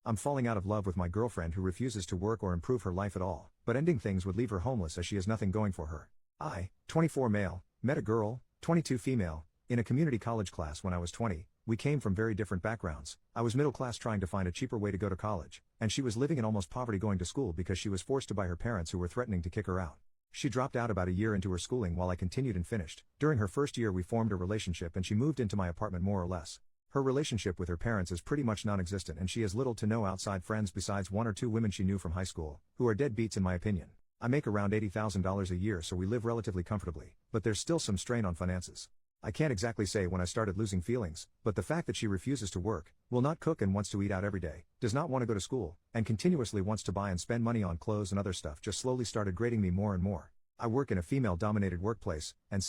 I'm falling out of love with my girlfriend who refuses to work or improve her life at all, but ending things would leave her homeless as she has nothing going for her. I, 24 male, met a girl, 22 female, in a community college class when I was 20. We came from very different backgrounds. I was middle class trying to find a cheaper way to go to college, and she was living in almost poverty going to school because she was forced to by her parents who were threatening to kick her out. She dropped out about a year into her schooling while I continued and finished. During her first year we formed a relationship and she moved into my apartment more or less. Her relationship with her parents is pretty much non-existent and she has little to no outside friends besides one or two women she knew from high school, who are deadbeats in my opinion. I make around $80,000 a year so we live relatively comfortably, but there's still some strain on finances. I can't exactly say when I started losing feelings, but the fact that she refuses to work, will not cook and wants to eat out every day, does not want to go to school, and continuously wants to buy and spend money on clothes and other stuff just slowly started grating me more and more. I work in a female-dominated workplace, and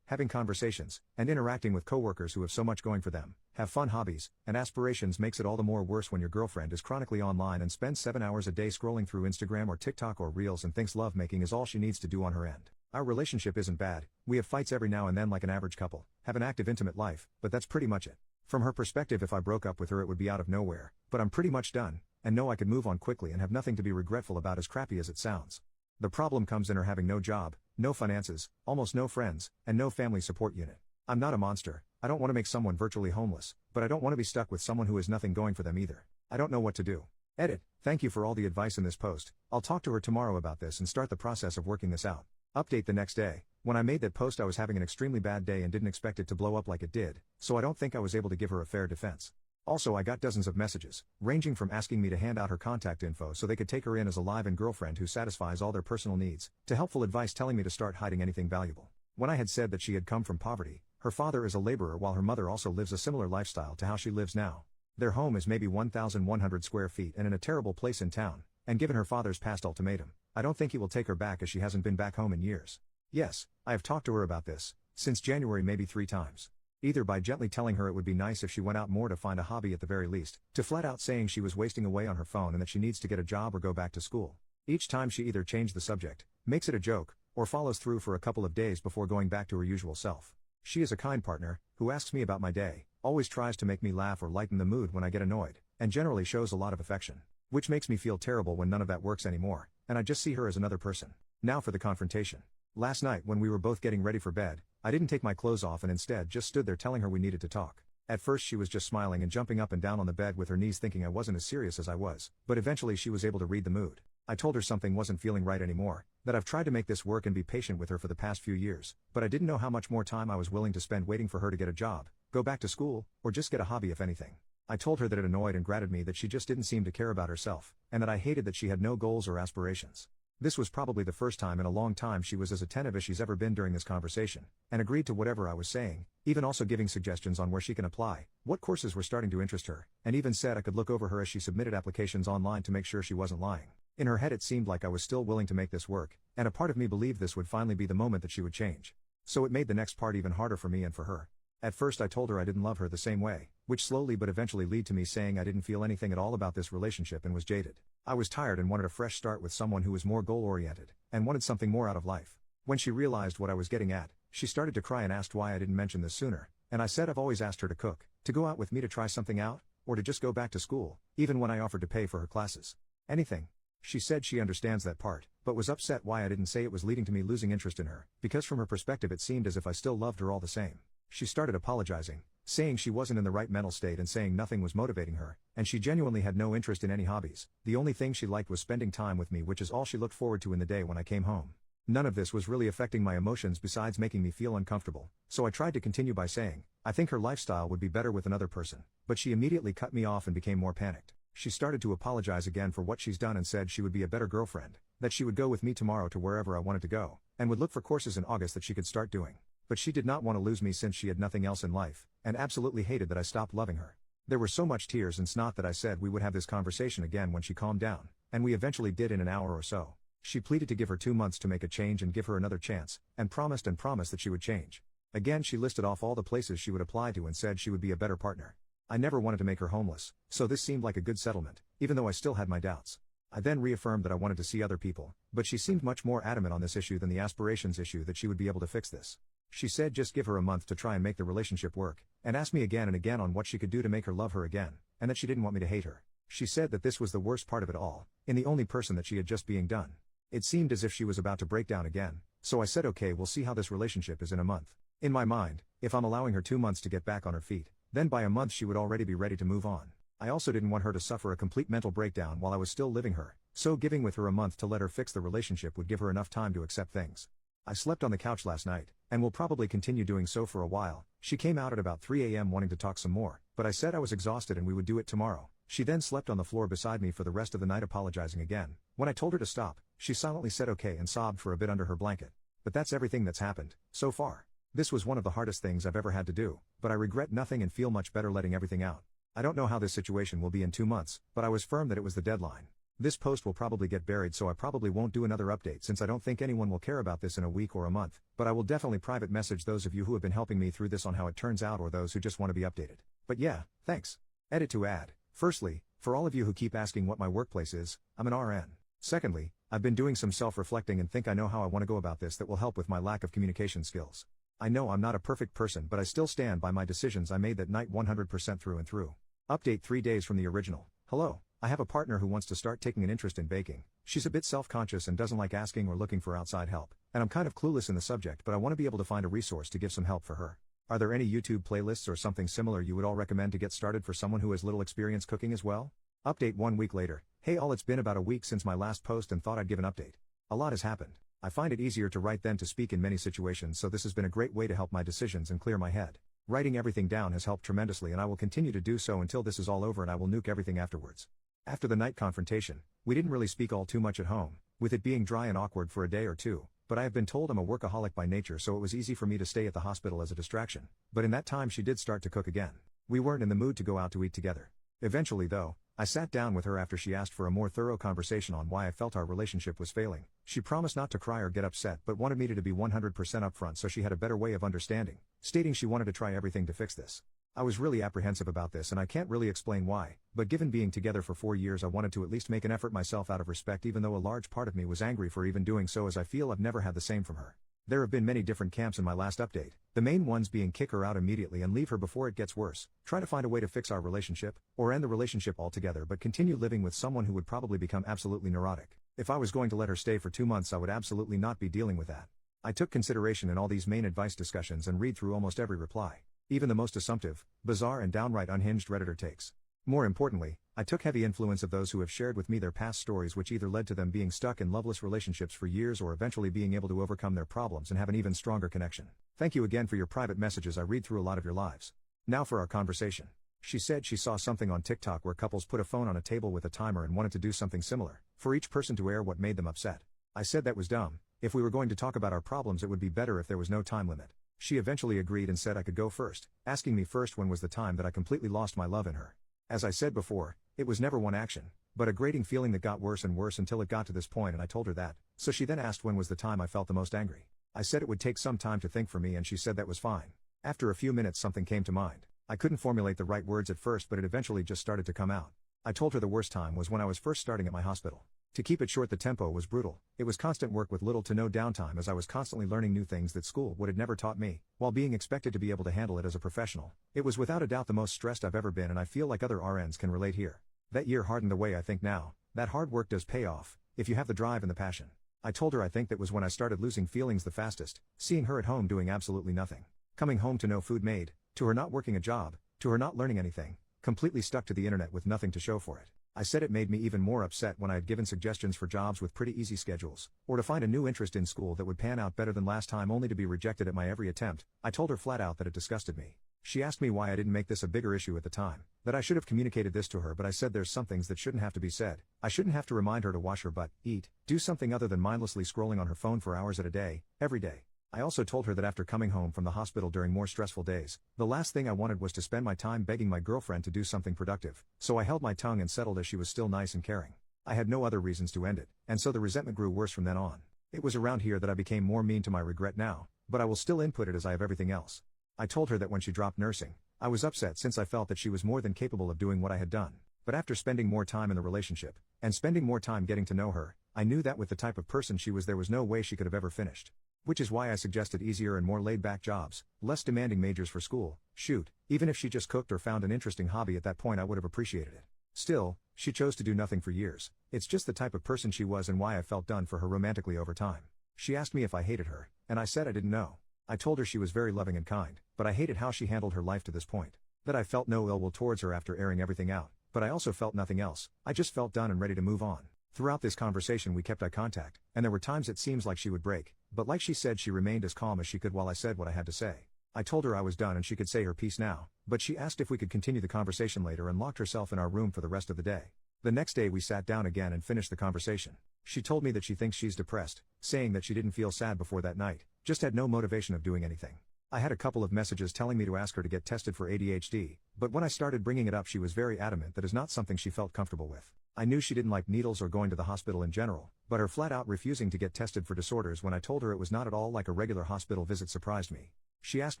having conversations, and interacting with coworkers who have so much going for them, have fun hobbies, and aspirations makes it all the more worse when your girlfriend is chronically online and spends 7 hours a day scrolling through Instagram or TikTok or Reels and thinks lovemaking is all she needs to do on her end. Our relationship isn't bad, we have fights every now and then like an average couple, have an active intimate life, but that's pretty much it. From her perspective if I broke up with her it would be out of nowhere, but I'm pretty much done, and know I could move on quickly and have nothing to be regretful about as crappy as it sounds. The problem comes in her having no job, no finances, almost no friends, and no family support unit. I'm not a monster, I don't want to make someone virtually homeless, but I don't want to be stuck with someone who has nothing going for them either. I don't know what to do. Edit. Thank you for all the advice in this post. I'll talk to her tomorrow about this and start the process of working this out. Update the next day. When I made that post I was having an extremely bad day and didn't expect it to blow up like it did, so I don't think I was able to give her a fair defense. Also I got dozens of messages, ranging from asking me to hand out her contact info so they could take her in as a live-in girlfriend who satisfies all their personal needs, to helpful advice telling me to start hiding anything valuable. When I had said that she had come from poverty, her father is a laborer while her mother also lives a similar lifestyle to how she lives now. Their home is maybe 1,100 square feet and in a terrible place in town, and given her father's past ultimatum, I don't think he will take her back as she hasn't been back home in years. Yes, I have talked to her about this, since January maybe 3 times. Either by gently telling her it would be nice if she went out more to find a hobby at the very least, to flat out saying she was wasting away on her phone and that she needs to get a job or go back to school. Each time she either changed the subject, makes it a joke, or follows through for a couple of days before going back to her usual self. She is a kind partner, who asks me about my day, always tries to make me laugh or lighten the mood when I get annoyed, and generally shows a lot of affection. Which makes me feel terrible when none of that works anymore, and I just see her as another person. Now for the confrontation. Last night when we were both getting ready for bed, I didn't take my clothes off and instead just stood there telling her we needed to talk. At first she was just smiling and jumping up and down on the bed with her knees thinking I wasn't as serious as I was, but eventually she was able to read the mood. I told her something wasn't feeling right anymore, that I've tried to make this work and be patient with her for the past few years, but I didn't know how much more time I was willing to spend waiting for her to get a job, go back to school, or just get a hobby if anything. I told her that it annoyed and grated me that she just didn't seem to care about herself, and that I hated that she had no goals or aspirations. This was probably the first time in a long time she was as attentive as she's ever been during this conversation, and agreed to whatever I was saying, even also giving suggestions on where she can apply, what courses were starting to interest her, and even said I could look over her as she submitted applications online to make sure she wasn't lying. In her head it seemed like I was still willing to make this work, and a part of me believed this would finally be the moment that she would change. So it made the next part even harder for me and for her. At first I told her I didn't love her the same way, which slowly but eventually led to me saying I didn't feel anything at all about this relationship and was jaded. I was tired and wanted a fresh start with someone who was more goal-oriented, and wanted something more out of life. When she realized what I was getting at, she started to cry and asked why I didn't mention this sooner, and I said I've always asked her to cook, to go out with me to try something out, or to just go back to school, even when I offered to pay for her classes. Anything. She said she understands that part, but was upset why I didn't say it was leading to me losing interest in her, because from her perspective it seemed as if I still loved her all the same. She started apologizing, saying she wasn't in the right mental state and saying nothing was motivating her, and she genuinely had no interest in any hobbies. The only thing she liked was spending time with me, which is all she looked forward to in the day when I came home. None of this was really affecting my emotions besides making me feel uncomfortable, so I tried to continue by saying, I think her lifestyle would be better with another person, but she immediately cut me off and became more panicked. She started to apologize again for what she's done and said she would be a better girlfriend, that she would go with me tomorrow to wherever I wanted to go, and would look for courses in August that she could start doing. But she did not want to lose me since she had nothing else in life, and absolutely hated that I stopped loving her. There were so much tears and snot that I said we would have this conversation again when she calmed down, and we eventually did in an hour or so. She pleaded to give her 2 months to make a change and give her another chance, and promised that she would change. Again she listed off all the places she would apply to and said she would be a better partner. I never wanted to make her homeless, so this seemed like a good settlement, even though I still had my doubts. I then reaffirmed that I wanted to see other people, but she seemed much more adamant on this issue than the aspirations issue that she would be able to fix this. She said just give her a month to try and make the relationship work, and asked me again and again on what she could do to make her love her again, and that she didn't want me to hate her. She said that this was the worst part of it all, in the only person that she had just being done. It seemed as if she was about to break down again, so I said okay, we'll see how this relationship is in a month. In my mind, if I'm allowing her 2 months to get back on her feet, then by a month she would already be ready to move on. I also didn't want her to suffer a complete mental breakdown while I was still living her, so giving with her a month to let her fix the relationship would give her enough time to accept things. I slept on the couch last night, and will probably continue doing so for a while. She came out at about 3 a.m. wanting to talk some more, but I said I was exhausted and we would do it tomorrow. She then slept on the floor beside me for the rest of the night, apologizing again. When I told her to stop, she silently said okay and sobbed for a bit under her blanket. But that's everything that's happened so far. This was one of the hardest things I've ever had to do, but I regret nothing and feel much better letting everything out. I don't know how this situation will be in 2 months, but I was firm that it was the deadline. This post will probably get buried, so I probably won't do another update since I don't think anyone will care about this in a week or a month, but I will definitely private message those of you who have been helping me through this on how it turns out, or those who just want to be updated. But yeah, thanks. Edit to add. Firstly, for all of you who keep asking what my workplace is, I'm an RN. Secondly, I've been doing some self-reflecting and think I know how I want to go about this that will help with my lack of communication skills. I know I'm not a perfect person, but I still stand by my decisions I made that night 100% through and through. Update 3 days from the original. Hello. I have a partner who wants to start taking an interest in baking. She's a bit self-conscious and doesn't like asking or looking for outside help, and I'm kind of clueless in the subject, but I want to be able to find a resource to give some help for her. Are there any YouTube playlists or something similar you would all recommend to get started for someone who has little experience cooking as well? Update 1 week later. Hey all, it's been about a week since my last post and thought I'd give an update. A lot has happened. I find it easier to write than to speak in many situations, so this has been a great way to help my decisions and clear my head. Writing everything down has helped tremendously, and I will continue to do so until this is all over, and I will nuke everything afterwards. After the night confrontation, we didn't really speak all too much at home, with it being dry and awkward for a day or two, but I have been told I'm a workaholic by nature, so it was easy for me to stay at the hospital as a distraction. But in that time she did start to cook again. We weren't in the mood to go out to eat together. Eventually though, I sat down with her after she asked for a more thorough conversation on why I felt our relationship was failing. She promised not to cry or get upset, but wanted me to be 100% upfront so she had a better way of understanding, stating she wanted to try everything to fix this. I was really apprehensive about this, and I can't really explain why, but given being together for 4 years, I wanted to at least make an effort myself out of respect, even though a large part of me was angry for even doing so, as I feel I've never had the same from her. There have been many different camps in my last update, the main ones being kick her out immediately and leave her before it gets worse, try to find a way to fix our relationship, or end the relationship altogether but continue living with someone who would probably become absolutely neurotic. If I was going to let her stay for 2 months, I would absolutely not be dealing with that. I took consideration in all these main advice discussions and read through almost every reply, even the most assumptive, bizarre and downright unhinged Redditor takes. More importantly, I took heavy influence of those who have shared with me their past stories, which either led to them being stuck in loveless relationships for years or eventually being able to overcome their problems and have an even stronger connection. Thank you again for your private messages. I read through a lot of your lives. Now for our conversation. She said she saw something on TikTok where couples put a phone on a table with a timer and wanted to do something similar, for each person to air what made them upset. I said that was dumb. If we were going to talk about our problems, it would be better if there was no time limit. She eventually agreed and said I could go first, asking me first when was the time that I completely lost my love in her. As I said before, it was never one action, but a grating feeling that got worse and worse until it got to this point, and I told her that, so she then asked when was the time I felt the most angry. I said it would take some time to think for me, and she said that was fine. After a few minutes something came to mind. I couldn't formulate the right words at first, but it eventually just started to come out. I told her the worst time was when I was first starting at my hospital. To keep it short, the tempo was brutal. It was constant work with little to no downtime, as I was constantly learning new things that school would have never taught me, while being expected to be able to handle it as a professional. It was without a doubt the most stressed I've ever been, and I feel like other RNs can relate here. That year hardened the way I think now. That hard work does pay off, if you have the drive and the passion. I told her I think that was when I started losing feelings the fastest, seeing her at home doing absolutely nothing. Coming home to no food made, to her not working a job, to her not learning anything, completely stuck to the internet with nothing to show for it. I said it made me even more upset when I had given suggestions for jobs with pretty easy schedules, or to find a new interest in school that would pan out better than last time, only to be rejected at my every attempt. I told her flat out that it disgusted me. She asked me why I didn't make this a bigger issue at the time, that I should have communicated this to her, but I said there's some things that shouldn't have to be said. I shouldn't have to remind her to wash her butt, eat, do something other than mindlessly scrolling on her phone for hours at a day, every day. I also told her that after coming home from the hospital during more stressful days, the last thing I wanted was to spend my time begging my girlfriend to do something productive, so I held my tongue and settled, as she was still nice and caring. I had no other reasons to end it, and so the resentment grew worse from then on. It was around here that I became more mean, to my regret now, but I will still input it as I have everything else. I told her that when she dropped nursing, I was upset since I felt that she was more than capable of doing what I had done. But after spending more time in the relationship, and spending more time getting to know her, I knew that with the type of person she was, there was no way she could have ever finished. Which is why I suggested easier and more laid-back jobs, less demanding majors for school. Shoot, even if she just cooked or found an interesting hobby at that point, I would have appreciated it. Still, she chose to do nothing for years. It's just the type of person she was and why I felt done for her romantically over time. She asked me if I hated her, and I said I didn't know. I told her she was very loving and kind, but I hated how she handled her life to this point. That I felt no ill will towards her after airing everything out, but I also felt nothing else. I just felt done and ready to move on. Throughout this conversation we kept eye contact, and there were times it seems like she would break, but like she said she remained as calm as she could while I said what I had to say. I told her I was done and she could say her piece now, but she asked if we could continue the conversation later and locked herself in our room for the rest of the day. The next day we sat down again and finished the conversation. She told me that she thinks she's depressed, saying that she didn't feel sad before that night, just had no motivation of doing anything. I had a couple of messages telling me to ask her to get tested for ADHD, but when I started bringing it up she was very adamant that is not something she felt comfortable with. I knew she didn't like needles or going to the hospital in general, but her flat out refusing to get tested for disorders when I told her it was not at all like a regular hospital visit surprised me. She asked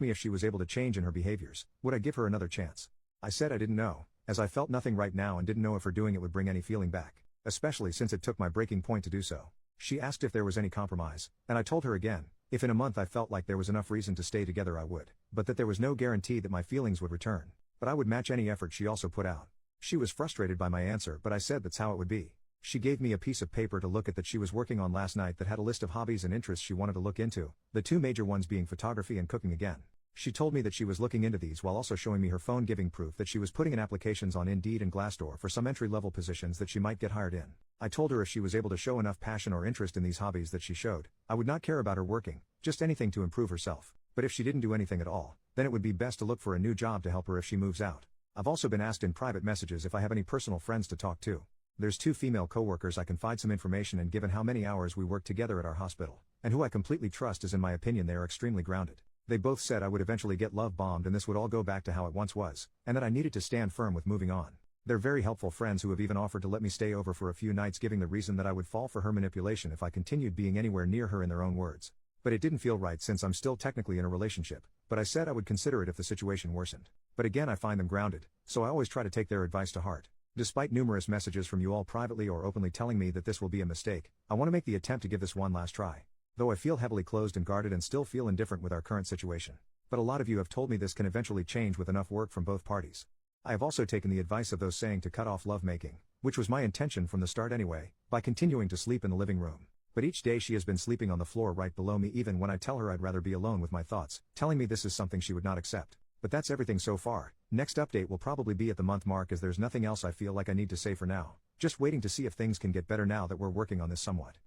me if she was able to change in her behaviors, would I give her another chance? I said I didn't know, as I felt nothing right now and didn't know if her doing it would bring any feeling back, especially since it took my breaking point to do so. She asked if there was any compromise, and I told her again, if in a month I felt like there was enough reason to stay together I would, but that there was no guarantee that my feelings would return, but I would match any effort she also put out. She was frustrated by my answer, but I said that's how it would be. She gave me a piece of paper to look at that she was working on last night that had a list of hobbies and interests she wanted to look into, the two major ones being photography and cooking again. She told me that she was looking into these while also showing me her phone, giving proof that she was putting in applications on Indeed and Glassdoor for some entry-level positions that she might get hired in. I told her if she was able to show enough passion or interest in these hobbies that she showed, I would not care about her working, just anything to improve herself. But if she didn't do anything at all, then it would be best to look for a new job to help her if she moves out. I've also been asked in private messages if I have any personal friends to talk to. There's two female coworkers I confide some information in given how many hours we work together at our hospital, and who I completely trust as in my opinion they are extremely grounded. They both said I would eventually get love bombed and this would all go back to how it once was, and that I needed to stand firm with moving on. They're very helpful friends who have even offered to let me stay over for a few nights, giving the reason that I would fall for her manipulation if I continued being anywhere near her in their own words. But it didn't feel right since I'm still technically in a relationship, but I said I would consider it if the situation worsened. But again I find them grounded, so I always try to take their advice to heart. Despite numerous messages from you all privately or openly telling me that this will be a mistake, I want to make the attempt to give this one last try. Though I feel heavily closed and guarded and still feel indifferent with our current situation. But a lot of you have told me this can eventually change with enough work from both parties. I have also taken the advice of those saying to cut off lovemaking, which was my intention from the start anyway, by continuing to sleep in the living room. But each day she has been sleeping on the floor right below me even when I tell her I'd rather be alone with my thoughts, telling me this is something she would not accept. But that's everything so far. Next update will probably be at the month mark as there's nothing else I feel like I need to say for now, just waiting to see if things can get better now that we're working on this somewhat.